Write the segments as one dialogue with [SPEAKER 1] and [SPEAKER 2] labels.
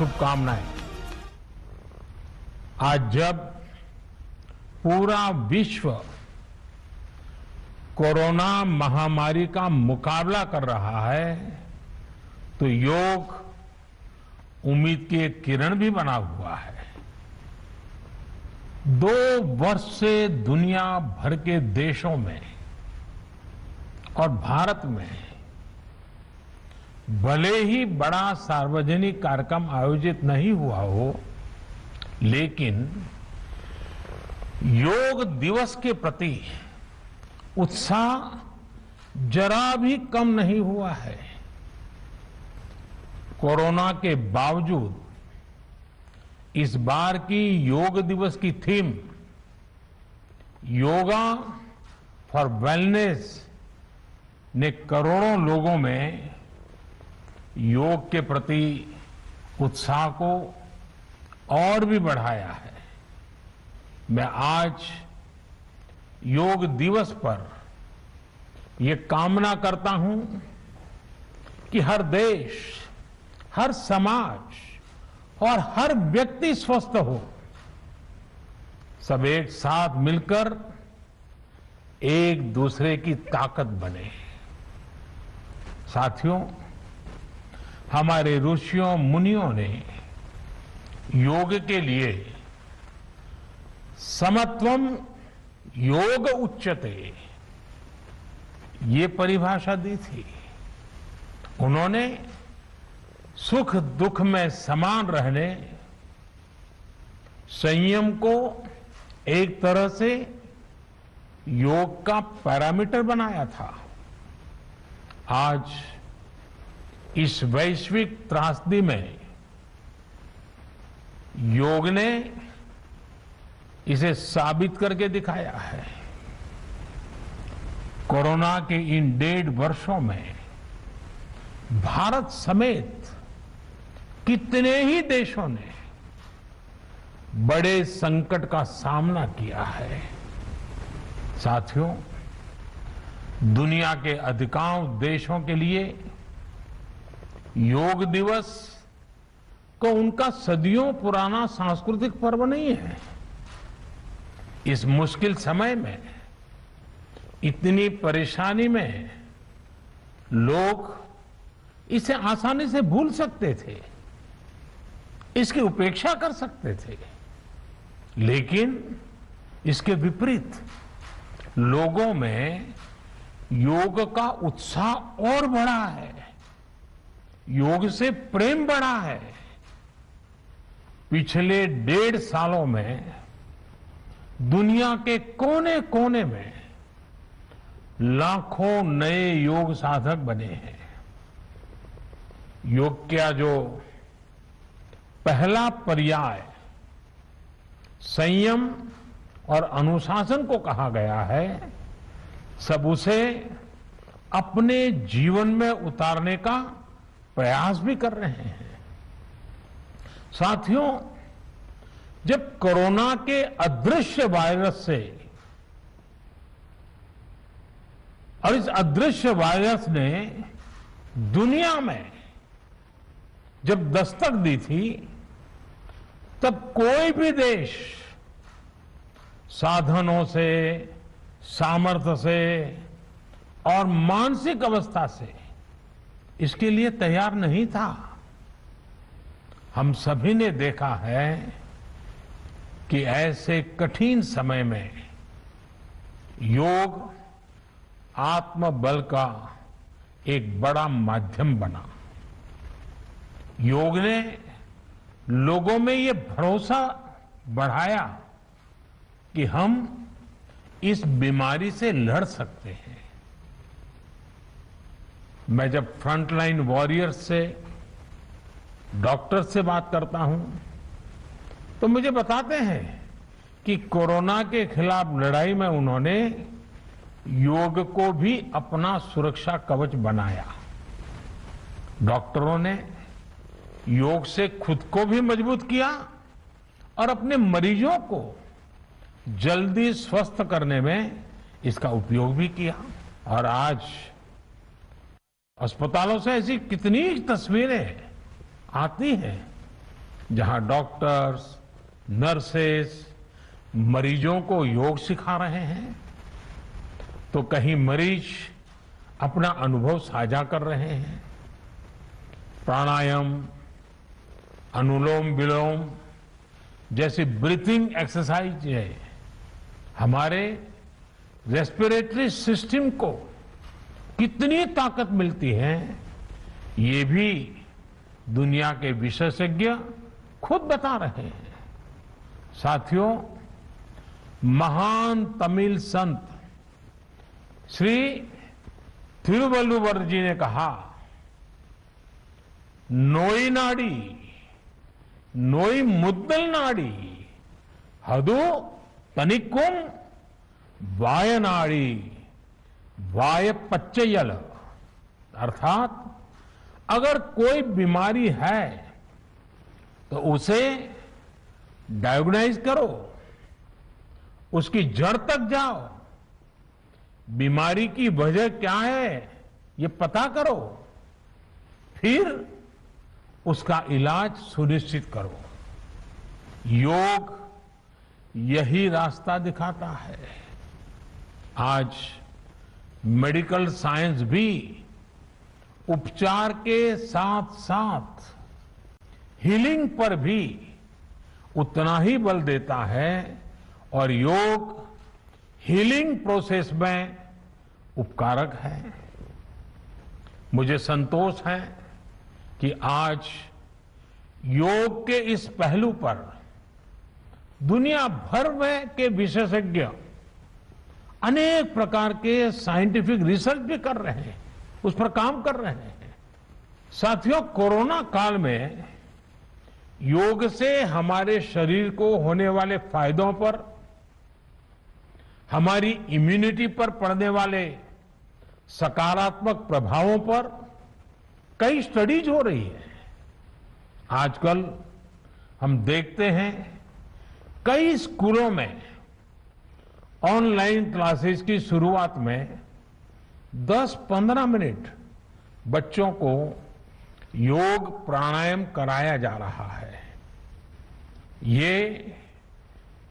[SPEAKER 1] शुभकामनाएं। आज जब पूरा विश्व कोरोना महामारी का मुकाबला कर रहा है तो योग उम्मीद की एक किरण भी बना हुआ है। 2 वर्ष से दुनिया भर के देशों में और भारत में भले ही बड़ा सार्वजनिक कार्यक्रम आयोजित नहीं हुआ हो, लेकिन योग दिवस के प्रति उत्साह जरा भी कम नहीं हुआ है। कोरोना के बावजूद इस बार की योग दिवस की थीम योगा फॉर वेलनेस ने करोड़ों लोगों में योग के प्रति उत्साह को और भी बढ़ाया है। मैं आज योग दिवस पर ये कामना करता हूं कि हर देश, हर समाज और हर व्यक्ति स्वस्थ हो। सब एक साथ मिलकर एक दूसरे की ताकत बने। साथियों, हमारे ऋषियों मुनियों ने योग के लिए समत्वम योग उच्यते ये परिभाषा दी थी। उन्होंने सुख दुख में समान रहने, संयम को एक तरह से योग का पैरामीटर बनाया था। आज इस वैश्विक त्रासदी में योग ने इसे साबित करके दिखाया है। कोरोना के इन 1.5 वर्षों में भारत समेत कितने ही देशों ने बड़े संकट का सामना किया है। साथियों, दुनिया के अधिकांश देशों के लिए योग दिवस को उनका सदियों पुराना सांस्कृतिक पर्व नहीं है। इस मुश्किल समय में, इतनी परेशानी में लोग इसे आसानी से भूल सकते थे, इसकी उपेक्षा कर सकते थे, लेकिन इसके विपरीत लोगों में योग का उत्साह और बढ़ा है, योग से प्रेम बढ़ा है। पिछले 1.5 सालों में दुनिया के कोने कोने में लाखों नए योग साधक बने हैं। योग का जो पहला पर्याय संयम और अनुशासन को कहा गया है, सब उसे अपने जीवन में उतारने का प्रयास भी कर रहे हैं। साथियों, जब कोरोना के अदृश्य वायरस से और इस अदृश्य वायरस ने दुनिया में जब दस्तक दी थी, तब कोई भी देश साधनों से, सामर्थ्य से और मानसिक अवस्था से इसके लिए तैयार नहीं था। हम सभी ने देखा है कि ऐसे कठिन समय में योग आत्मबल का एक बड़ा माध्यम बना। योग ने लोगों में ये भरोसा बढ़ाया कि हम इस बीमारी से लड़ सकते हैं। मैं जब फ्रंटलाइन वॉरियर्स से, डॉक्टर से बात करता हूं तो मुझे बताते हैं कि कोरोना के खिलाफ लड़ाई में उन्होंने योग को भी अपना सुरक्षा कवच बनाया। डॉक्टरों ने योग से खुद को भी मजबूत किया और अपने मरीजों को जल्दी स्वस्थ करने में इसका उपयोग भी किया। और आज अस्पतालों से ऐसी कितनी तस्वीरें आती हैं जहां डॉक्टर्स, नर्सेस मरीजों को योग सिखा रहे हैं, तो कहीं मरीज अपना अनुभव साझा कर रहे हैं। प्राणायाम, अनुलोम विलोम जैसी ब्रीथिंग एक्सरसाइज है हमारे रेस्पिरेटरी सिस्टम को कितनी ताकत मिलती है, ये भी दुनिया के विशेषज्ञ खुद बता रहे हैं। साथियों, महान तमिल संत श्री तिरुवल्लुवर जी ने कहा, नोई नाडी नोई मुद्दल नाडी हदु तनिक्कुम वायनाडी वाय पच्चयल। अर्थात अगर कोई बीमारी है तो उसे डायग्नाइज करो, उसकी जड़ तक जाओ, बीमारी की वजह क्या है ये पता करो, फिर उसका इलाज सुनिश्चित करो। योग यही रास्ता दिखाता है। आज मेडिकल साइंस भी उपचार के साथ साथ हीलिंग पर भी उतना ही बल देता है और योग हीलिंग प्रोसेस में उपकारक है। मुझे संतोष है कि आज योग के इस पहलू पर दुनिया भर में के विशेषज्ञ अनेक प्रकार के साइंटिफिक रिसर्च भी कर रहे हैं, उस पर काम कर रहे हैं। साथियों, कोरोना काल में योग से हमारे शरीर को होने वाले फायदों पर, हमारी इम्यूनिटी पर पड़ने वाले सकारात्मक प्रभावों पर कई स्टडीज हो रही है। आजकल हम देखते हैं कई स्कूलों में ऑनलाइन क्लासेस की शुरुआत में 10-15 मिनट बच्चों को योग प्राणायाम कराया जा रहा है। ये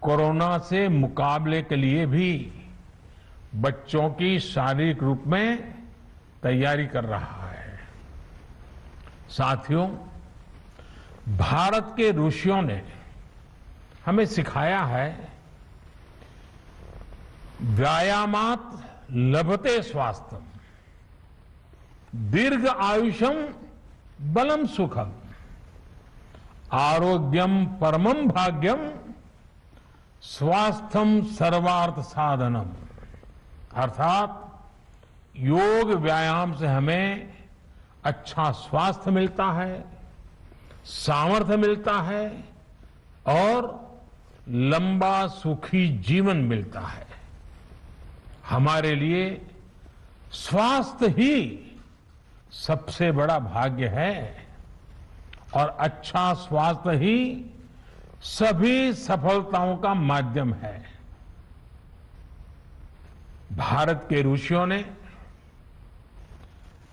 [SPEAKER 1] कोरोना से मुकाबले के लिए भी बच्चों की शारीरिक रूप में तैयारी कर रहा है। साथियों, भारत के ऋषियों ने हमें सिखाया है, व्यायामात लभते स्वास्थ्यम, दीर्घ आयुषम बलम सुखम, आरोग्यम परमम भाग्यम, स्वास्थ्यम सर्वार्थ साधनम। अर्थात योग व्यायाम से हमें अच्छा स्वास्थ्य मिलता है, सामर्थ्य मिलता है और लंबा सुखी जीवन मिलता है। हमारे लिए स्वास्थ्य ही सबसे बड़ा भाग्य है और अच्छा स्वास्थ्य ही सभी सफलताओं का माध्यम है। भारत के ऋषियों ने,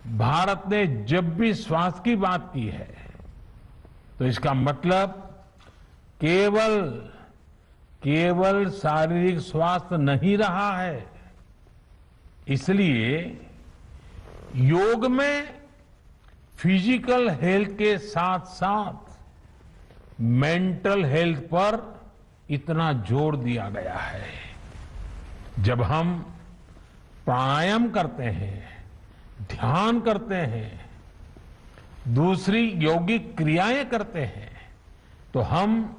[SPEAKER 1] भारत ने जब भी स्वास्थ्य की बात की है तो इसका मतलब केवल शारीरिक स्वास्थ्य नहीं रहा है। इसलिए योग में फिजिकल हेल्थ के साथ साथ मेंटल हेल्थ पर इतना जोर दिया गया है। जब हम प्राणायाम करते हैं, ध्यान करते हैं, दूसरी यौगिक क्रियाएं करते हैं, तो हम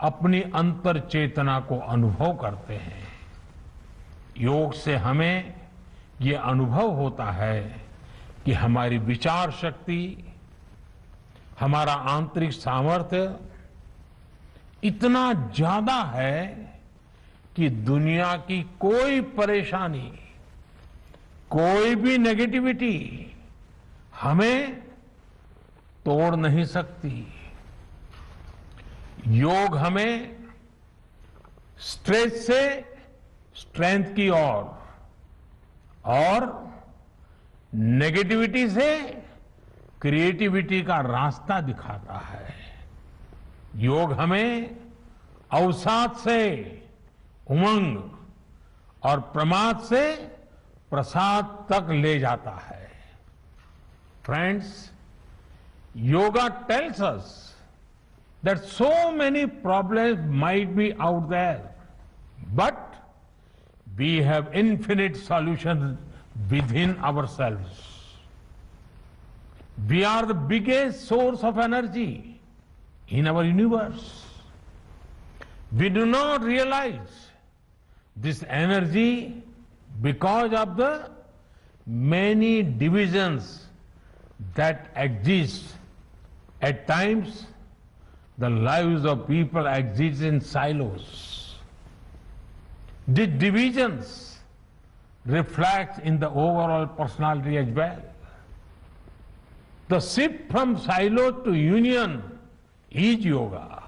[SPEAKER 1] अपनी अंतर चेतना को अनुभव करते हैं। योग से हमें ये अनुभव होता है कि हमारी विचार शक्ति, हमारा आंतरिक सामर्थ्य इतना ज्यादा है कि दुनिया की कोई परेशानी, कोई भी नेगेटिविटी हमें तोड़ नहीं सकती। योग हमें स्ट्रेस से स्ट्रेंथ की ओर और नेगेटिविटी से क्रिएटिविटी का रास्ता दिखाता है। योग हमें अवसाद से उमंग और प्रमाद से प्रसाद तक ले जाता है। Friends, yoga tells us that so many problems might be out there, but we have infinite solutions within ourselves. We are the biggest source of energy in our universe. We do not realize this energy because of the many divisions that exist. At times, the lives of people exist in silos. These divisions reflect in the overall personality as well. The shift from silo to union is yoga.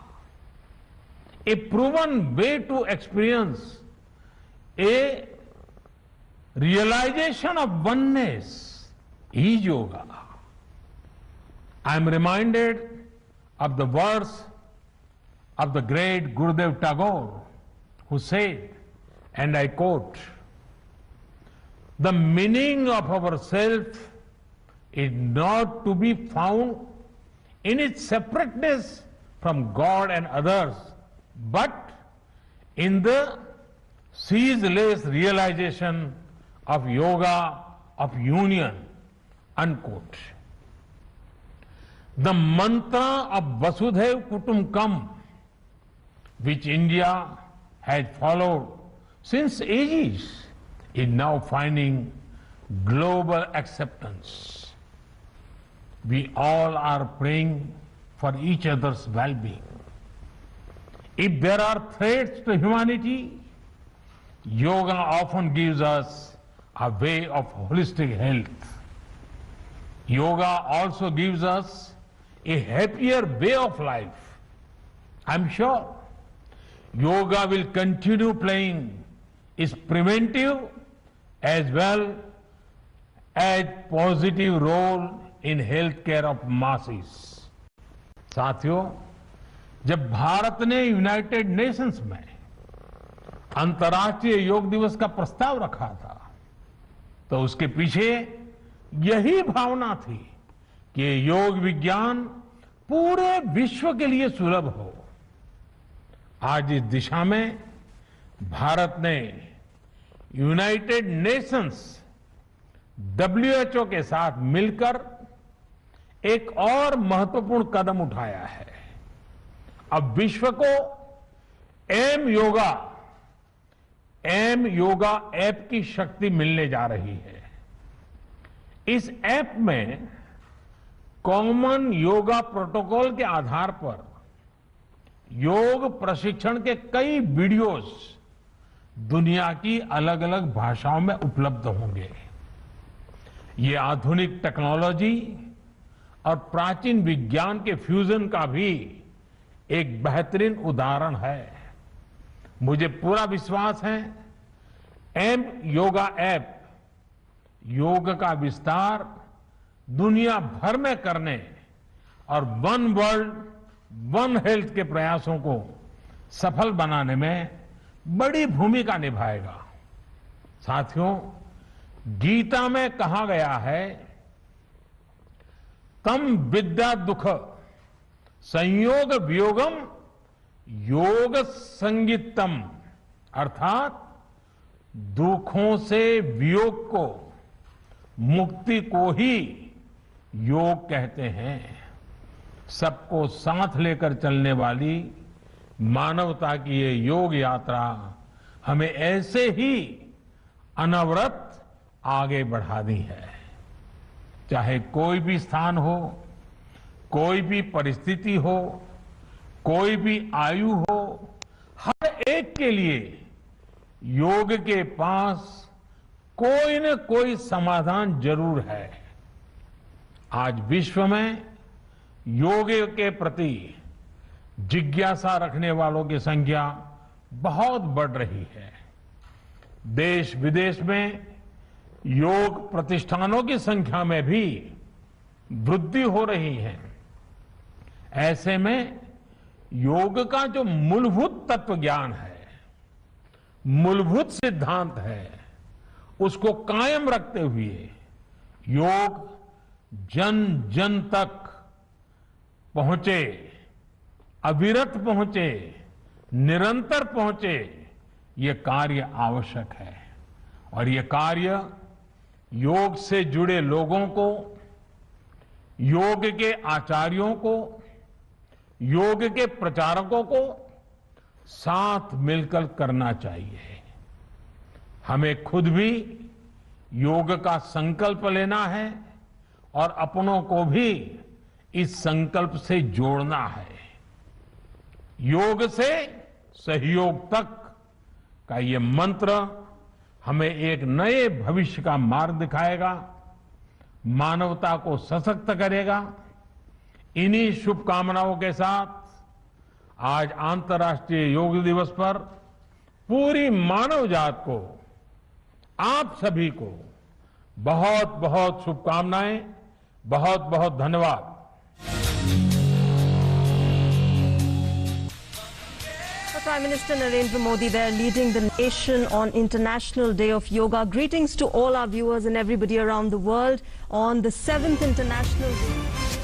[SPEAKER 1] A proven way to experience a realization of oneness is yoga. I am reminded of the words of the great Gurudev Tagore, who said, and I quote, "The meaning of our self is not to be found in its separateness from God and others, but in the ceaseless realization of yoga of union," unquote. The mantra of Vasudhaiv Kutumbakam, which India has followed since ages, is now finding global acceptance. We all are praying for each other's well-being. If there are threats to humanity, yoga often gives us a way of holistic health. Yoga also gives us a happier way of life. I'm sure yoga will continue playing its preventive as well as positive role in healthcare of masses. साथियों, जब भारत ने United Nations में अंतर्राष्ट्रीय योग दिवस का प्रस्ताव रखा था, तो उसके पीछे यही भावना थी कि योग विज्ञान पूरे विश्व के लिए सुलभ हो। आज इस दिशा में भारत ने यूनाइटेड नेशंस WHO के साथ मिलकर एक और महत्वपूर्ण कदम उठाया है। अब विश्व को एम योगा ऐप की शक्ति मिलने जा रही है। इस ऐप में कॉमन योगा प्रोटोकॉल के आधार पर योग प्रशिक्षण के कई वीडियोस दुनिया की अलग अलग भाषाओं में उपलब्ध होंगे। ये आधुनिक टेक्नोलॉजी और प्राचीन विज्ञान के फ्यूजन का भी एक बेहतरीन उदाहरण है। मुझे पूरा विश्वास है एम योगा ऐप योग का विस्तार दुनिया भर में करने और वन वर्ल्ड वन हेल्थ के प्रयासों को सफल बनाने में बड़ी भूमिका निभाएगा। साथियों, गीता में कहा गया है, तम विद्या दुख संयोग वियोगम योग संगीतम, अर्थात दुखों से वियोग को, मुक्ति को ही योग कहते हैं। सबको साथ लेकर चलने वाली मानवता की ये योग यात्रा हमें ऐसे ही अनवरत आगे बढ़ानी है। चाहे कोई भी स्थान हो, कोई भी परिस्थिति हो, कोई भी आयु हो, हर एक के लिए योग के पास कोई न कोई समाधान जरूर है। आज विश्व में योग के प्रति जिज्ञासा रखने वालों की संख्या बहुत बढ़ रही है। देश विदेश में योग प्रतिष्ठानों की संख्या में भी वृद्धि हो रही है। ऐसे में योग का जो मूलभूत तत्व ज्ञान है, मूलभूत सिद्धांत है, उसको कायम रखते हुए योग जन जन तक पहुंचे, अविरत पहुंचे, निरंतर पहुंचे, ये कार्य आवश्यक है। और ये कार्य योग से जुड़े लोगों को, योग के आचार्यों को, योग के प्रचारकों को साथ मिलकर करना चाहिए। हमें खुद भी योग का संकल्प लेना है और अपनों को भी इस संकल्प से जोड़ना है। योग से सहयोग तक का ये मंत्र हमें एक नए भविष्य का मार्ग दिखाएगा, मानवता को सशक्त करेगा। इन्हीं शुभकामनाओं के साथ आज अंतर्राष्ट्रीय योग दिवस पर पूरी मानव जात को, आप सभी को बहुत बहुत शुभकामनाएं, बहुत बहुत धन्यवाद।
[SPEAKER 2] Prime Minister Narendra Modi there leading the nation on International Day of Yoga. Greetings to all our viewers and everybody around the world on the 7th International Day.